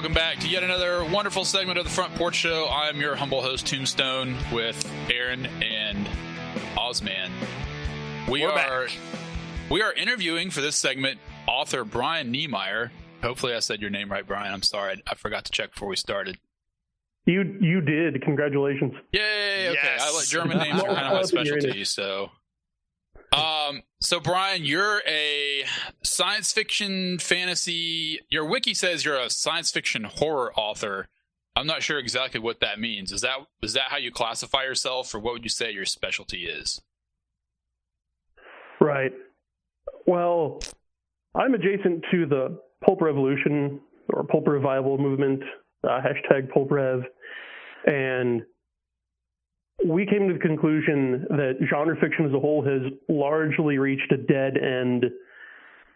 Welcome back to yet another wonderful segment of the Front Porch Show. I'm your humble host, Tombstone, with Aaron and Ozman. We are interviewing for this segment author Brian Niemeier. Hopefully I said your name right, Brian. I'm sorry. I forgot to check before we started. You did. Congratulations. Yay. Okay. Yes. German names are kind of my specialty. So Brian, you're a science fiction fantasy. Your wiki says you're a science fiction horror author. I'm not sure exactly what that means. Is that how you classify yourself, or what would you say your specialty is? Right. Well, I'm adjacent to the pulp revolution or pulp revival movement, hashtag pulp rev, and we came to the conclusion that genre fiction as a whole has largely reached a dead end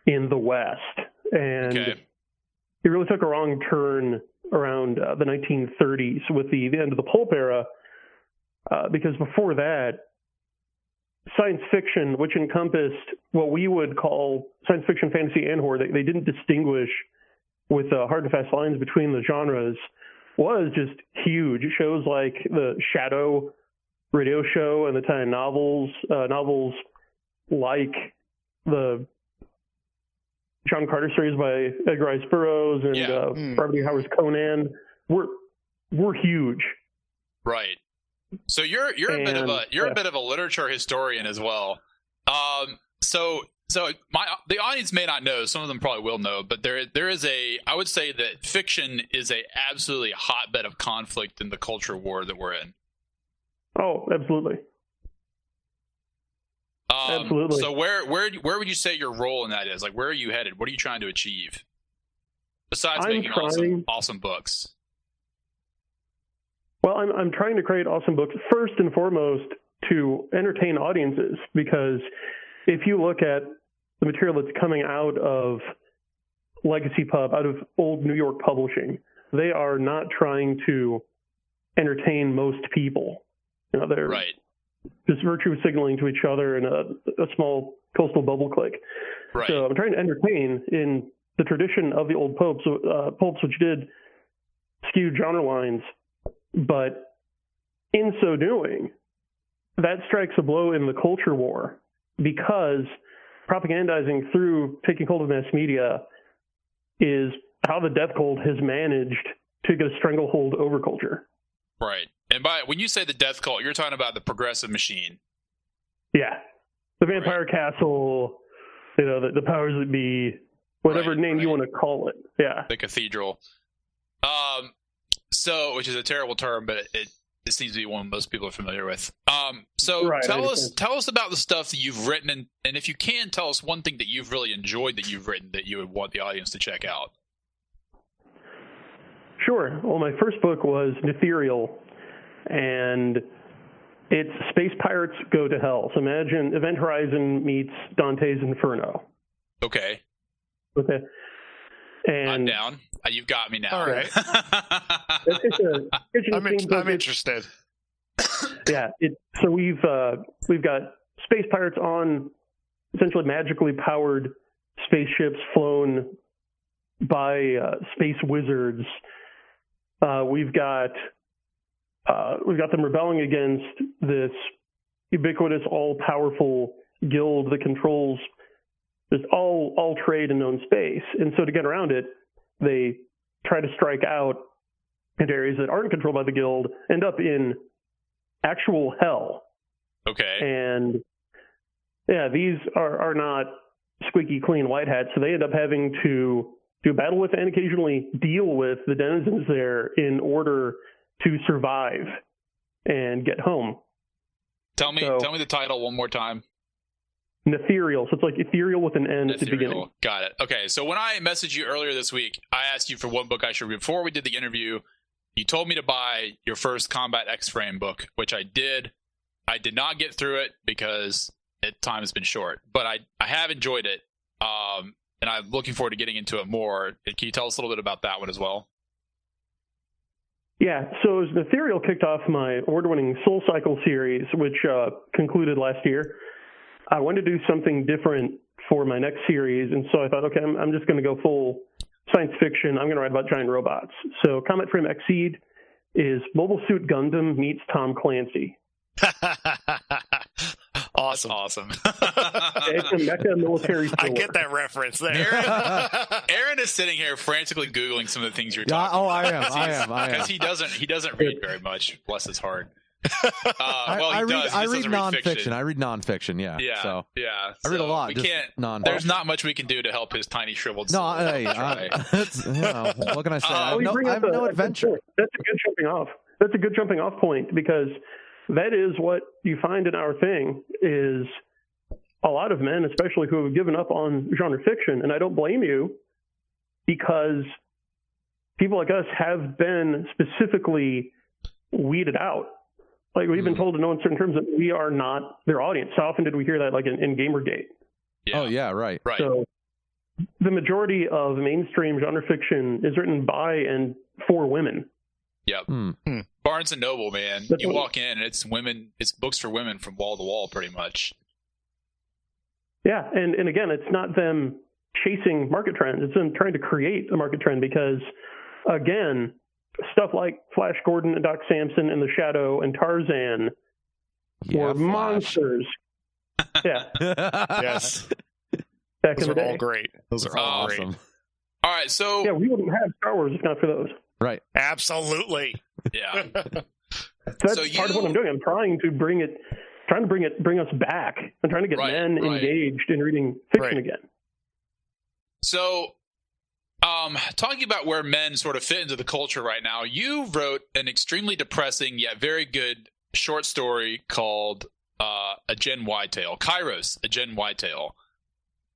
in the West. And it really took a wrong turn around the 1930s with the end of the pulp era, because before that, science fiction, which encompassed what we would call science fiction, fantasy, and horror, they didn't distinguish with hard and fast lines between the genres, was just huge. Shows like the Shadow radio show and the time novels like the John Carter series by Edgar Rice Burroughs and Robert E. Howard's Conan were huge. Right. So you're a bit of a literature historian as well. So the audience may not know, some of them probably will know, but there is I would say that fiction is a absolutely hotbed of conflict in the culture war that we're in. Oh, absolutely. Absolutely. So where would you say your role in that is? Like, where are you headed? What are you trying to achieve? Besides making awesome books. Well, I'm trying to create awesome books, first and foremost, to entertain audiences, because if you look at the material that's coming out of Legacy Pub, out of old New York publishing, they are not trying to entertain most people. You know, they're just virtue signaling to each other in a small coastal bubble click. Right. So I'm trying to entertain in the tradition of the old pulps, which did skew genre lines, but in so doing, that strikes a blow in the culture war, because propagandizing through taking hold of mass media is how the death cult has managed to get a stranglehold over culture. Right. And when you say the death cult, you're talking about the progressive machine. Yeah. The vampire castle, the powers that be, whatever name you want to call it. Yeah. The cathedral. Which is a terrible term, but it seems to be one most people are familiar with. Tell us about the stuff that you've written, and if you can, tell us one thing that you've really enjoyed that you've written that you would want the audience to check out. Sure. Well, my first book was Ethereal, and it's Space Pirates Go to Hell. So imagine Event Horizon meets Dante's Inferno. Okay. And I'm down. You've got me now. All right. I'm interested. Yeah. So we've got space pirates on essentially magically powered spaceships flown by space wizards. We've got them rebelling against this ubiquitous, all-powerful guild that controls just all trade in known space. And so to get around it, they try to strike out into areas that aren't controlled by the guild, end up in actual hell. Okay. And yeah, these are not squeaky clean white hats, so they end up having to do battle with and occasionally deal with the denizens there in order to survive and get home. Tell me the title one more time. Ethereal. So it's like ethereal with an N at the beginning. Got it. Okay. So when I messaged you earlier this week, I asked you for one book I should read. Before we did the interview, you told me to buy your first Combat X-Frame book, which I did. I did not get through it because time has been short, but I have enjoyed it. And I'm looking forward to getting into it more. Can you tell us a little bit about that one as well? Yeah, so as Ethereal kicked off my award-winning Soul Cycle series, which concluded last year, I wanted to do something different for my next series, and so I thought, okay, I'm just going to go full science fiction, I'm going to write about giant robots. So Comet Frame Exceed is Mobile Suit Gundam meets Tom Clancy. Awesome. It's a mecha military thriller. I get that reference there. Aaron is sitting here frantically Googling some of the things you're Yeah, talking about. I am. Because he doesn't read very much. Bless his heart. I read nonfiction. I read nonfiction. Yeah. Yeah. So yeah. I read a lot. We just can't. non-fiction. There's not much we can do to help his tiny shriveled soul. No, hey, what can I say? I have no adventure. That's a good jumping off. That's a good jumping off point, because that is what you find in our thing is a lot of men, especially who have given up on genre fiction, and I don't blame you, because people like us have been specifically weeded out. Like, we've been told to know in certain terms that we are not their audience. How often did we hear that, like in Gamergate? Yeah. Oh yeah, right. So the majority of mainstream genre fiction is written by and for women. Yep. Barnes and Noble, man. You walk in and it's women. It's books for women from wall to wall, pretty much. Yeah, and again, it's not them chasing market trends. It's them trying to create a market trend, because, again, stuff like Flash Gordon and Doc Samson and The Shadow and Tarzan were Flash. monsters. Yeah. Yes. Back Those in the are day. all great. Those are all great. Awesome. All right, so Yeah, we wouldn't have Star Wars if not for those. Right. Absolutely. yeah. That's So part of what I'm doing. I'm trying to bring us back. I'm trying to get men engaged in reading fiction again. So, talking about where men sort of fit into the culture right now, you wrote an extremely depressing yet very good short story called A Gen Y Tale. Kairos, A Gen Y Tale.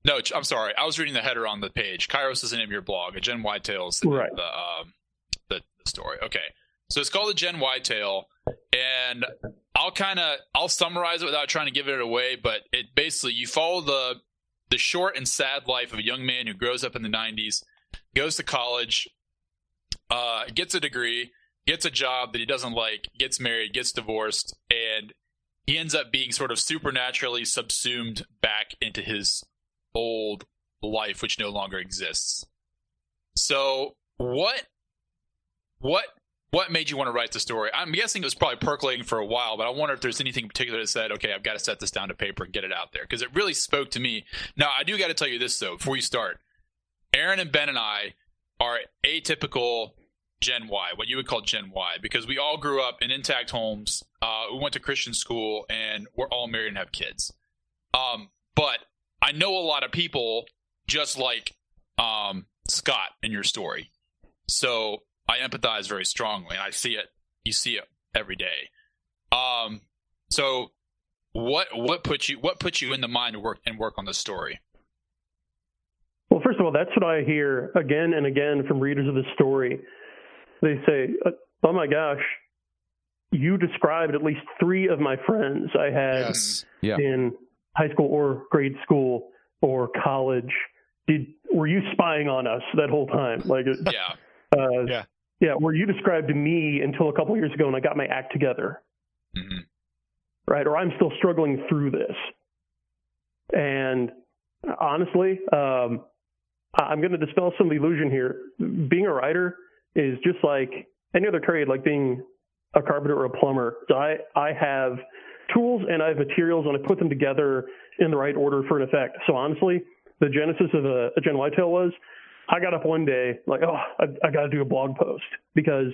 No, I'm sorry. I was reading the header on the page. Kairos is the name of your blog. A Gen Y Tale is the name of the story. Okay. So it's called A Gen Y Tale, and I'll summarize it without trying to give it away, but it basically, you follow the short and sad life of a young man who grows up in the 90s, goes to college, gets a degree, gets a job that he doesn't like, gets married, gets divorced, and he ends up being sort of supernaturally subsumed back into his old life, which no longer exists. So what made you want to write the story? I'm guessing it was probably percolating for a while, but I wonder if there's anything in particular that said, okay, I've got to set this down to paper and get it out there, because it really spoke to me. Now, I do got to tell you this, though, before you start. Aaron and Ben and I are atypical Gen Y, what you would call Gen Y, because we all grew up in intact homes. We went to Christian school, and we're all married and have kids. But I know a lot of people just like Scott in your story. So I empathize very strongly, and I see it. You see it every day. So what put you in the mind to work on this story? Well, first of all, that's what I hear again and again from readers of the story. They say, "Oh my gosh, you described at least 3 of my friends I had in high school or grade school or college. Were you spying on us that whole time?" Like, yeah. Where you described me until a couple years ago, and I got my act together, right? Or I'm still struggling through this. And honestly, I'm going to dispel some of the illusion here. Being a writer is just like any other trade, like being a carpenter or a plumber. So I have tools and I have materials, and I put them together in the right order for an effect. So honestly, the genesis of a Gen Y Tale was, I got up one day like, I got to do a blog post, because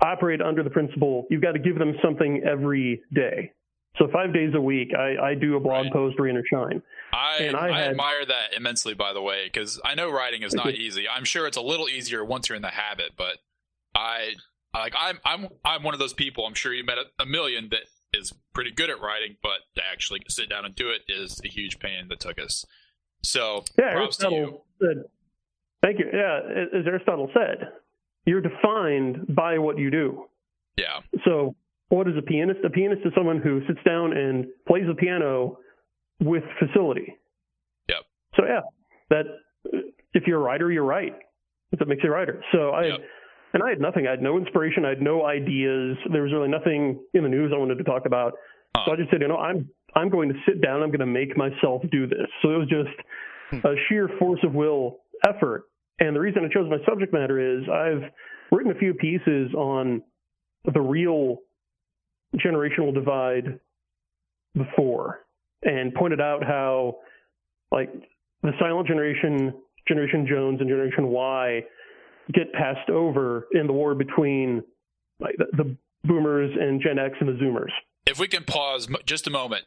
I operate under the principle you've got to give them something every day. So 5 days a week, I do a blog post, rain or shine. I admire that immensely, by the way, because I know writing is not easy. I'm sure it's a little easier once you're in the habit, but I'm one of those people. I'm sure you met a million that is pretty good at writing, but to actually sit down and do it is a huge pain that took us. So props to you. Thank you. Yeah, as Aristotle said, you're defined by what you do. Yeah. So what is a pianist? A pianist is someone who sits down and plays the piano with facility. Yep. So yeah, that if you're a writer, you're right. That makes you a writer. So I had nothing. I had no inspiration. I had no ideas. There was really nothing in the news I wanted to talk about. So I just said, I'm going to sit down. I'm going to make myself do this. So it was just a sheer force of will effort. And the reason I chose my subject matter is I've written a few pieces on the real generational divide before and pointed out how, like, the silent generation, Generation Jones, and Generation Y get passed over in the war between like the boomers and Gen X and the Zoomers. If we can pause just a moment,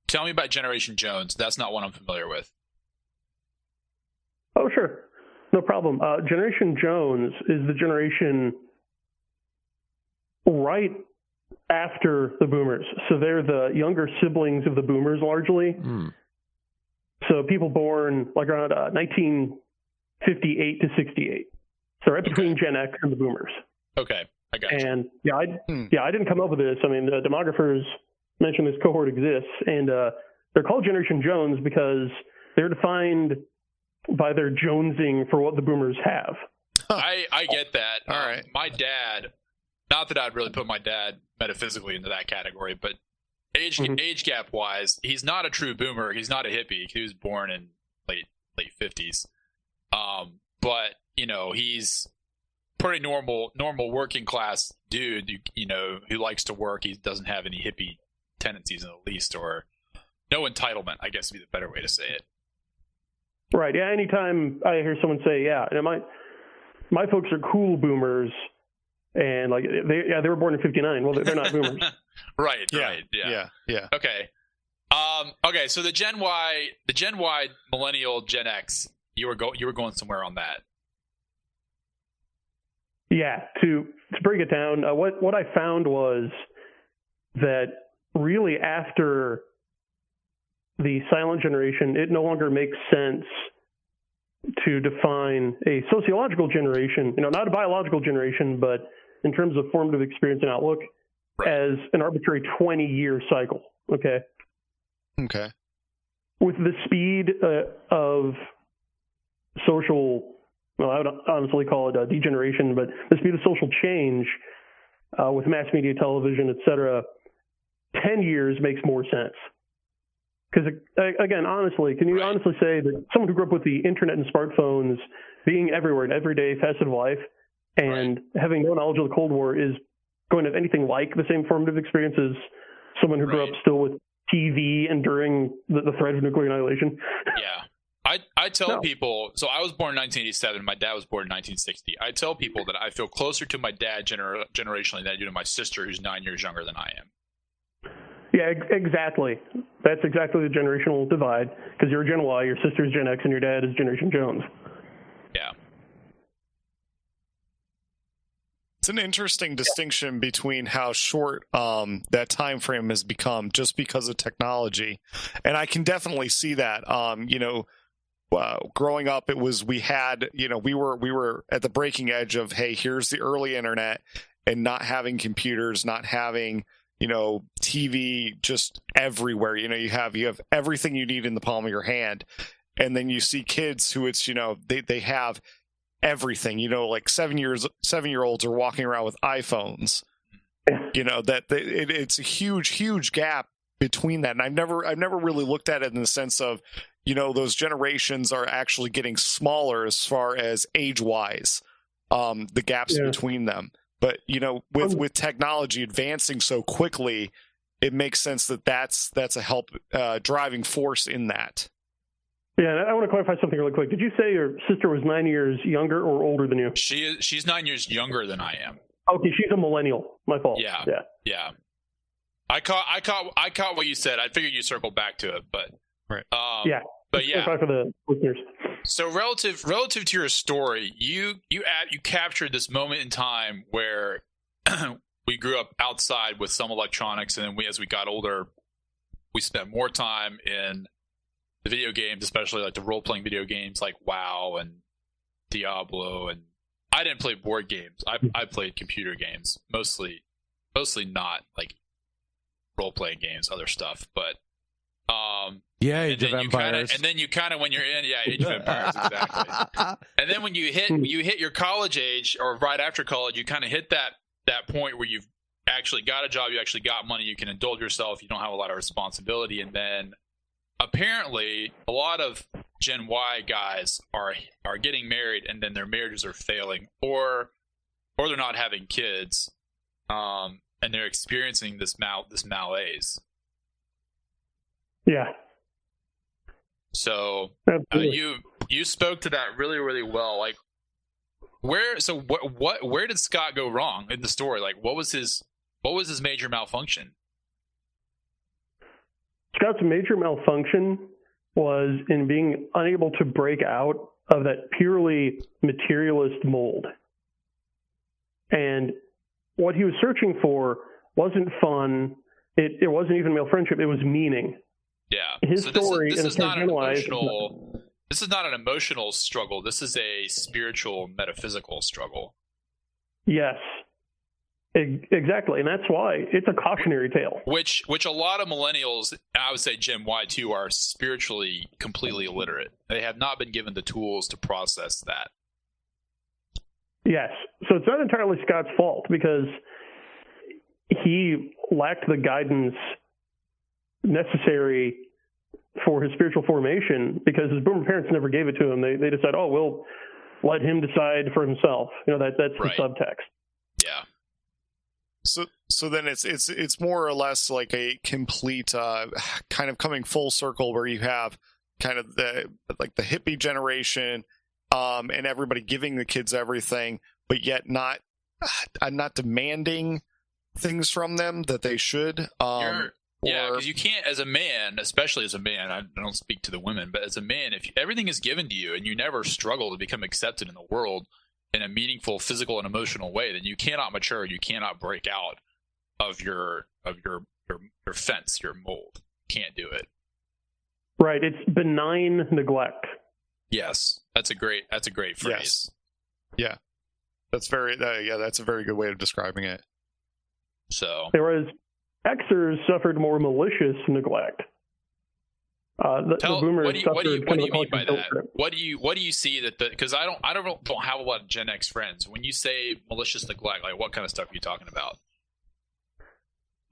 tell me about Generation Jones. That's not one I'm familiar with. Oh, sure. No problem. Generation Jones is the generation right after the boomers. So they're the younger siblings of the boomers largely. So people born like around 1958 to 68. So right between Gen X and the boomers. Okay, I got you. And I didn't come up with this. I mean, the demographers mentioned this cohort exists, and they're called Generation Jones because they're defined by their jonesing for what the boomers have. I get that. All right. My dad, not that I'd really put my dad metaphysically into that category, but age gap wise, he's not a true boomer. He's not a hippie. He was born in late 50s. But you know, he's pretty normal working class dude. You know, who likes to work. He doesn't have any hippie tendencies in the least, or no entitlement, I guess would be the better way to say it. Right. Yeah. Anytime I hear someone say, "Yeah, you know, my folks are cool boomers," and like they were born in '59. Well, they're not boomers. Right. Yeah. Right. Yeah. Yeah. Okay. Okay. So the Gen Y, millennial, Gen X, you were going somewhere on that. Yeah. To break it down, what I found was that really after the silent generation, it no longer makes sense to define a sociological generation, you know, not a biological generation, but in terms of formative experience and outlook, as an arbitrary 20-year cycle. Okay. With the speed of social, well, I would honestly call it degeneration, but the speed of social change with mass media, television, et cetera, 10 years makes more sense. Because, again, honestly, can you honestly say that someone who grew up with the internet and smartphones being everywhere in everyday facet of life and having no knowledge of the Cold War is going to have anything like the same formative experience as someone who grew up still with TV and during the threat of nuclear annihilation? Yeah. I tell people, so I was born in 1987, my dad was born in 1960. I tell people that I feel closer to my dad generationally than I do to my sister, who's 9 years younger than I am. Yeah, exactly. That's exactly the generational divide, because you're Gen Y, your sister's Gen X, and your dad is Generation Jones. Yeah. It's an interesting distinction between how short that time frame has become just because of technology, and I can definitely see that. Growing up, we were at the breaking edge of, hey, here's the early internet, and not having computers, not having TV just everywhere. You have everything you need in the palm of your hand, and then you see kids who they have everything. Like 7-year-olds are walking around with iPhones. It's a huge gap between that, and I've never really looked at it in the sense of those generations are actually getting smaller as far as age wise, the gaps between them. But with technology advancing so quickly, it makes sense that's a driving force in that. Yeah, and I want to clarify something really quick. Did you say your sister was 9 years younger or older than you? She's 9 years younger than I am. Okay, she's a millennial. My fault. Yeah. I caught what you said. I figured you circled back to it, but But yeah, for the listeners. So relative to your story, you captured this moment in time where we grew up outside with some electronics, and then as we got older, we spent more time in the video games, especially like the role-playing video games like WoW and Diablo. And I didn't play board games. I played computer games, mostly not like role-playing games, other stuff, but Age of Empires. And then you kind of, when you're in, Age of Empires, exactly. And then when you hit your college age, or right after college, you kind of hit that point where you've actually got a job, you actually got money, you can indulge yourself, you don't have a lot of responsibility. And then apparently a lot of Gen Y guys are getting married and then their marriages are failing, or they're not having kids, and they're experiencing this malaise. Yeah. So you spoke to that really, really well. Like, where did Scott go wrong in the story? Like, what was his major malfunction? Scott's major malfunction was in being unable to break out of that purely materialist mold. And what he was searching for wasn't fun. It wasn't even male friendship. It was meaning. Yeah. His story this is not an emotional. This is not an emotional struggle. This is a spiritual, metaphysical struggle. Yes. Exactly, and that's why it's a cautionary tale. Which a lot of millennials, and I would say Gen Y too, are spiritually completely illiterate. They have not been given the tools to process that. Yes, so it's not entirely Scott's fault because he lacked the guidance necessary for his spiritual formation because his boomer parents never gave it to him. They decided, oh, we'll let him decide for himself. That's right. The subtext. Yeah. So then it's more or less like a complete kind of coming full circle where you have kind of the hippie generation and everybody giving the kids everything, but yet not demanding things from them that they should. Yeah, because you can't, as a man, especially as a man, I don't speak to the women, but as a man, if everything is given to you and you never struggle to become accepted in the world in a meaningful physical and emotional way, then you cannot mature. You cannot break out of your fence, your mold. Can't do it. Right. It's benign neglect. Yes, that's a great phrase. Yes. Yeah, that's a very good way of describing it. So, whereas Xers suffered more malicious neglect. The boomers what do you mean by that? Trip. What do you see that because I don't have a lot of Gen X friends. When you say malicious neglect, like what kind of stuff are you talking about?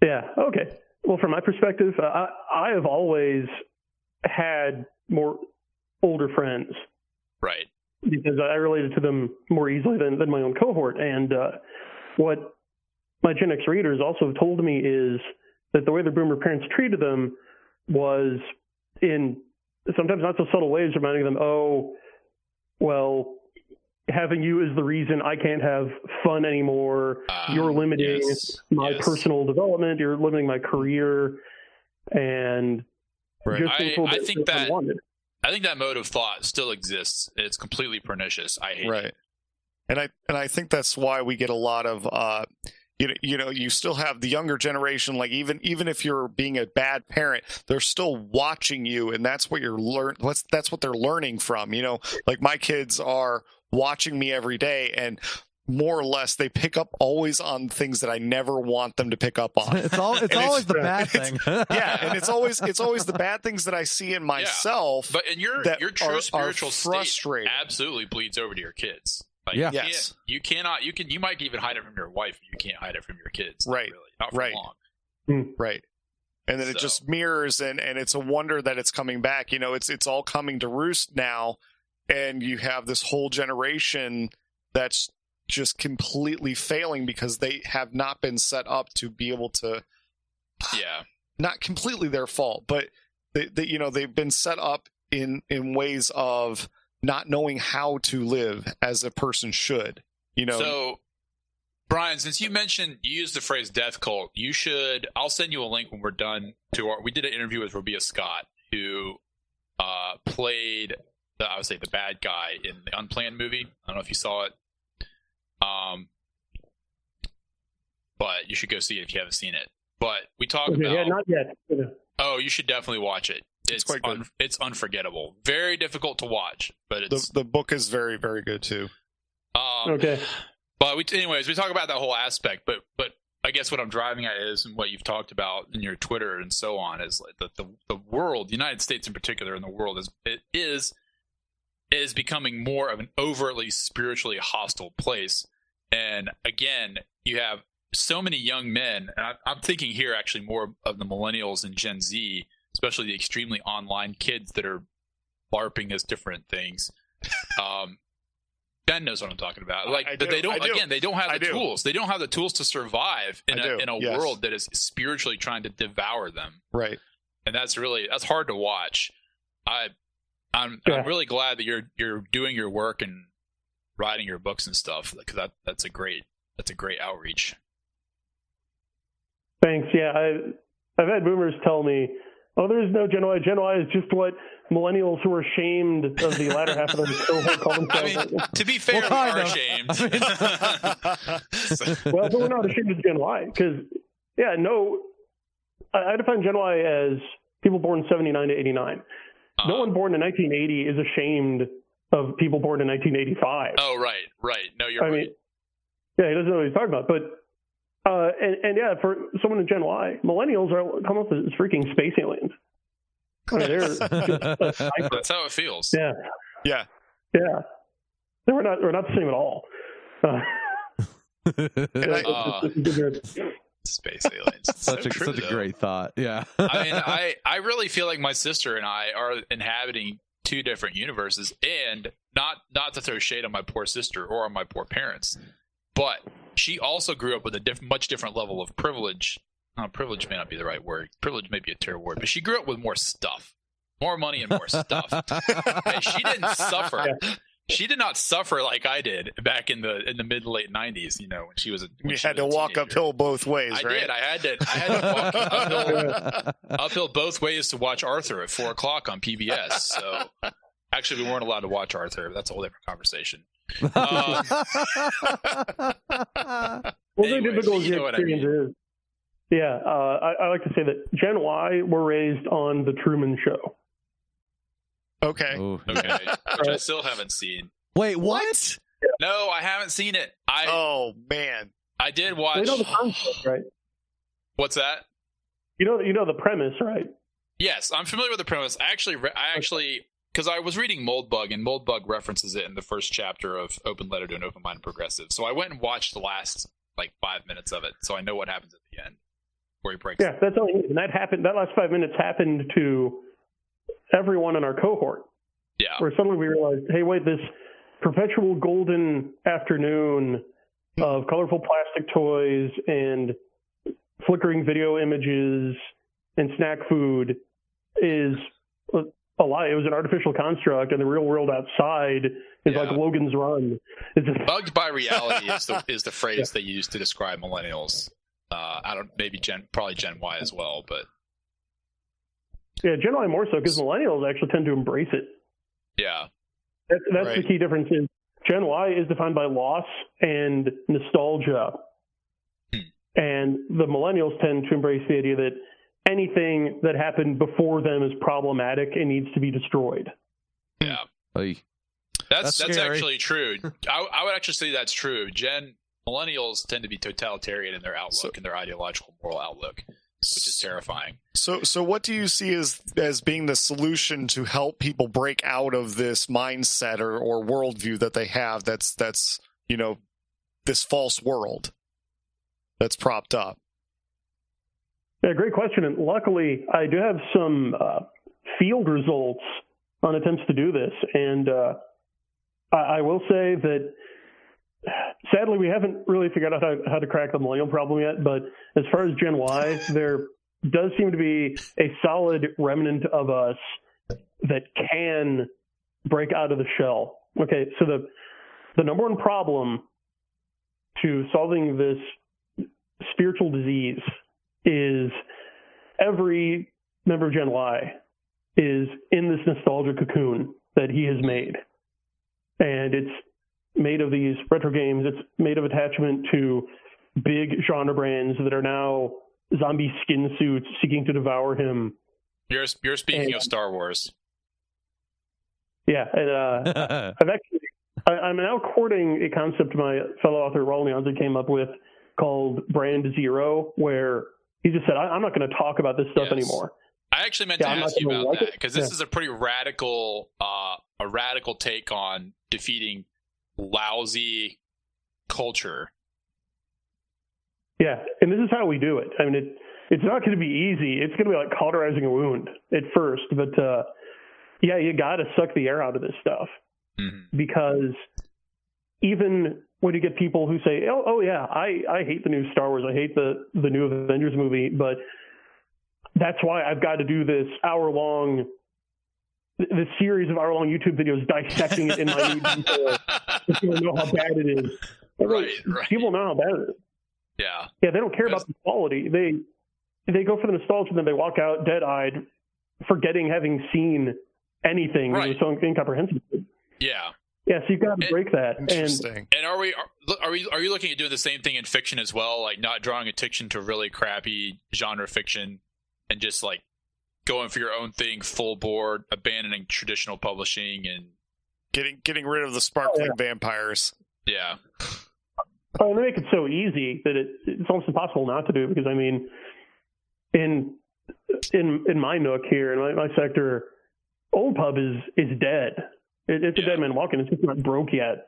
Yeah. Okay. Well, from my perspective, I have always had more older friends, right? Because I related to them more easily than my own cohort. And what my Gen X readers also told me is that the way their boomer parents treated them was in sometimes not so subtle ways, reminding them, oh, well, having you is the reason I can't have fun anymore. You're limiting my personal development. You're limiting my career. And just I think that mode of thought still exists. It's completely pernicious. I hate it. And I think that's why we get a lot of you still have the younger generation, like even if you're being a bad parent, they're still watching you, and that's what that's what they're learning from. Like my kids are watching me every day, and more or less they pick up always on things that I never want them to pick up on. It's always the bad thing. And it's always the bad things that I see in myself. But in your true spiritual state absolutely bleeds over to your kids. Like, yes. You might even hide it from your wife. You can't hide it from your kids. Right. Really. Not for long. Right. And then it just mirrors, and it's a wonder that it's coming back. It's all coming to roost now, and you have this whole generation that's just completely failing because they have not been set up to be able to. Yeah. Not completely their fault, but they've been set up in ways of not knowing how to live as a person should. So, Brian, since you used the phrase death cult, I'll send you a link when we're done we did an interview with Robia Scott, who played the bad guy in the Unplanned movie. I don't know if you saw it. But you should go see it if you haven't seen it. But we talk about... Yeah, not yet. Oh, you should definitely watch it. It's quite good. It's unforgettable. Very difficult to watch, but it's... The book is very, very good, too. Okay. But anyways, we talk about that whole aspect, but I guess what I'm driving at is, and what you've talked about in your Twitter and so on, is like the world, the United States in particular, in the world is becoming more of an overtly spiritually hostile place. And again, you have so many young men, and I'm thinking here actually more of the millennials and Gen Z, especially the extremely online kids that are LARPing as different things. Ben knows what I'm talking about. They don't have the tools. They don't have the tools to survive in a world that is spiritually trying to devour them. Right. And that's hard to watch. I'm really glad that you're doing your work and writing your books and stuff, because that's a great outreach. Thanks. Yeah, I've had boomers tell me, "Oh, there's no Gen Y. Gen Y is just what millennials who are ashamed of the latter half of their cohort call themselves." To be fair, we are ashamed. Well, but we're not ashamed of Gen Y, because I define Gen Y as people born 79 to 89. No one born in 1980 is ashamed of people born in 1985. Oh, right. No, you're right. Mean, yeah, he doesn't know what he's talking about. But for someone in Gen Y, millennials come up as freaking space aliens. I mean, that's how it feels. Yeah. We're not the same at all. Space aliens. Such a great thought. Yeah. I mean, I really feel like my sister and I are inhabiting two different universes, and not to throw shade on my poor sister or on my poor parents, but she also grew up with a much different level of privilege. Privilege may not be the right word. Privilege may be a terrible word, but she grew up with more stuff, more money, and more stuff. And she didn't suffer. Yeah. She did not suffer like I did back in the mid to late 90s. When she was you had to walk uphill both ways, right? I had to walk uphill both ways to watch Arthur at 4:00 on PBS. So actually, we weren't allowed to watch Arthur. That's a whole different conversation. Well, the difficult experience is. Yeah, I like to say that Gen Y were raised on the Truman Show. Okay. Which I still haven't seen. Wait, what? No, I haven't seen it. Oh man, I did watch. You know the concept, right? What's that? You know the premise, right? Yes, I'm familiar with the premise. I actually, because I was reading Moldbug, and Moldbug references it in the first chapter of Open Letter to an Open-Minded Progressive. So I went and watched the last 5 minutes of it, so I know what happens at the end where he breaks. Yeah, that's all. And that happened. That last 5 minutes happened to everyone in our cohort. Yeah. Where suddenly we realized, hey, wait, this perpetual golden afternoon of colorful plastic toys and flickering video images and snack food is a lie. It was an artificial construct, and the real world outside is like Logan's Run. It's just bugged by reality is the phrase they use to describe millennials. Probably Gen Y as well, but yeah, Gen Y more so, because millennials actually tend to embrace it. Yeah, that's right. The key difference is Gen Y is defined by loss and nostalgia, and the millennials tend to embrace the idea that anything that happened before them is problematic and needs to be destroyed. Yeah, that's actually true. I would actually say that's true. Millennials tend to be totalitarian in their outlook and their ideological moral outlook, which is terrifying. So what do you see as being the solution to help people break out of this mindset or worldview that they have that's this false world that's propped up? Yeah, great question. And luckily, I do have some field results on attempts to do this. And I will say that, sadly, we haven't really figured out how to crack the millennial problem yet. But as far as Gen Y, there does seem to be a solid remnant of us that can break out of the shell. Okay, so the number one problem to solving this spiritual disease is every member of Gen Y is in this nostalgia cocoon that he has made. And it's made of these retro games. It's made of attachment to big genre brands that are now zombie skin suits seeking to devour him. You're speaking of Star Wars. Yeah, and I'm now courting a concept my fellow author Raul Nyanza came up with called Brand Zero, where he just said, I'm not going to talk about this stuff anymore. I actually meant to ask you about that, because this is a pretty radical take on defeating lousy culture. Yeah, and this is how we do it. I mean, it's not going to be easy. It's going to be like cauterizing a wound at first, but yeah, you got to suck the air out of this stuff, because even when you get people who say, oh yeah, I hate the new Star Wars, I hate the new Avengers movie, but that's why I've got to do this series of hour-long YouTube videos dissecting it in minute detail so people know how bad it is. Right. People know how bad it is. Yeah. Yeah, they don't care about the quality. They go for the nostalgia, and then they walk out dead-eyed, forgetting having seen anything. Right. It was so incomprehensible. Yeah. Yeah, so you've got to break that. Interesting. And are you looking at doing the same thing in fiction as well, like not drawing attention to really crappy genre fiction and just like going for your own thing full board, abandoning traditional publishing and getting rid of the sparkling vampires? Yeah. Oh, and they make it so easy that it's almost impossible not to do it, because I mean, in my nook here, in my sector, Old Pub is dead. It's a dead man walking. It's just not broke yet.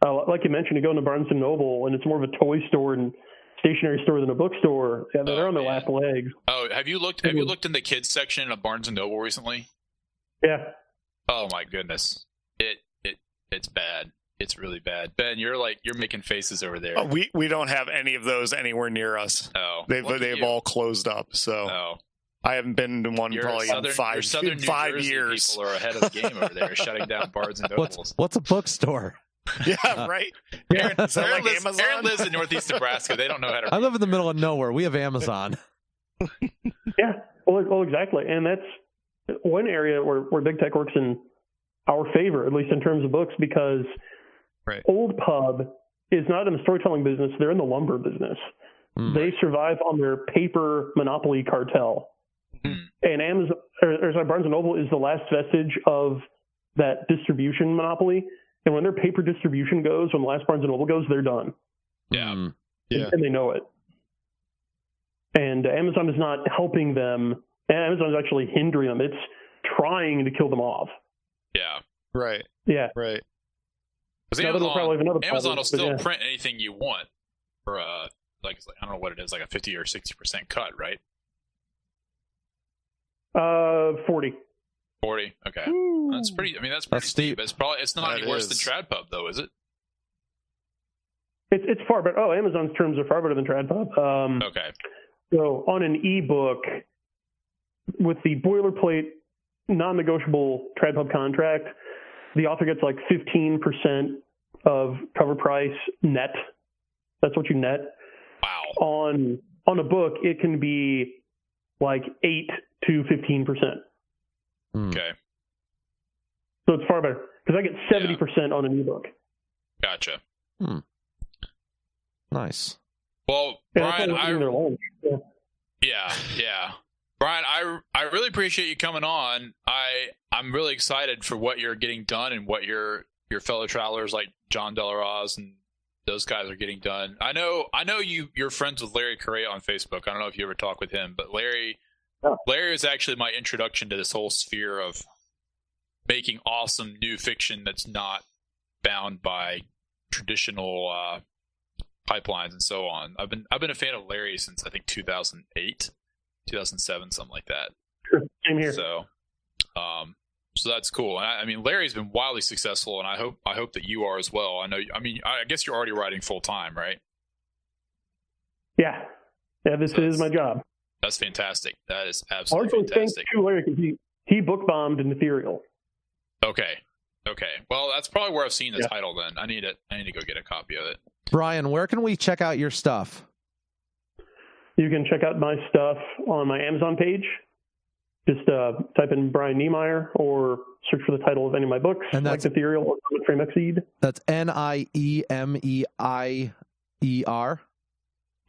Like you mentioned, you go into Barnes & Noble, and it's more of a toy store and stationery store than a bookstore. Yeah, they're on their last legs. Oh, have you looked in the kids section of Barnes & Noble recently? Yeah. Oh my goodness. It's bad. It's really bad. Ben, you're making faces over there. We don't have any of those anywhere near us. Oh, they've all closed up. So I haven't been to one probably in 5 years. People are ahead of the game over there, shutting down Barnes and Nobles. What's a bookstore? Yeah, right. Aaron lives in Northeast Nebraska. They don't know how to. I live in the middle of nowhere. We have Amazon. Yeah, well, exactly, and that's one area where big tech works in our favor, at least in terms of books, because Old Pub is not in the storytelling business; they're in the lumber business. They survive on their paper monopoly cartel, and Amazon, or Barnes and Noble, is the last vestige of that distribution monopoly. And when their paper distribution goes, when the last Barnes & Noble goes, they're done. Yeah. And they know it. And Amazon is not helping them. Amazon is actually hindering them. It's trying to kill them off. Yeah. Right. Yeah. Right. Because Amazon will still print anything you want for I don't know what it is, like a 50 or 60% cut, right? 40. 40. Okay. That's pretty. I mean, that's pretty steep. It's not any worse than TradPub, though, is it? It's far better. Oh, Amazon's terms are far better than TradPub. Okay. So on an ebook, with the boilerplate, non-negotiable TradPub contract, the author gets like 15% of cover price net. That's what you net. Wow. On a book, it can be like 8 to 15%. Okay. So it's far better, because I get 70% on an ebook. Gotcha. Nice. Well, Brian, Brian, I really appreciate you coming on. I'm really excited for what you're getting done and what your fellow travelers like John Delaroz and those guys are getting done. I know you're friends with Larry Correa on Facebook. I don't know if you ever talk with him, but Larry is actually my introduction to this whole sphere of making awesome new fiction that's not bound by traditional pipelines and so on. I've been a fan of Larry since I think 2008, 2007, something like that. Sure. Same here. So that's cool. And I mean, Larry's been wildly successful, and I hope that you are as well. I guess you're already writing full time, right? Yeah. This is my job. That's fantastic. That is absolutely fantastic. Thanks to Larry, because he book bombed in Ethereal. Okay. Well, that's probably where I've seen the title. Then I need to go get a copy of it. Brian, where can we check out your stuff? You can check out my stuff on my Amazon page. Just type in Brian Niemeier or search for the title of any of my books, like Ethereal or Frame Exceed. That's Niemeier.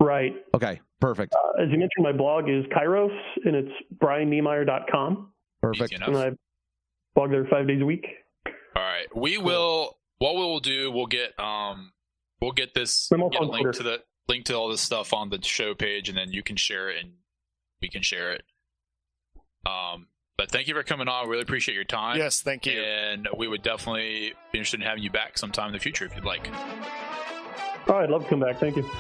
Right. Okay, perfect. As you mentioned, my blog is Kairos, and it's brianniemeier.com. Perfect. And I blog there 5 days a week. All right. We will. What we'll do, we'll get this link to all this stuff on the show page, and then you can share it, and we can share it. But thank you for coming on. Really appreciate your time. Yes, thank you. And we would definitely be interested in having you back sometime in the future if you'd like. Oh, I'd love to come back. Thank you.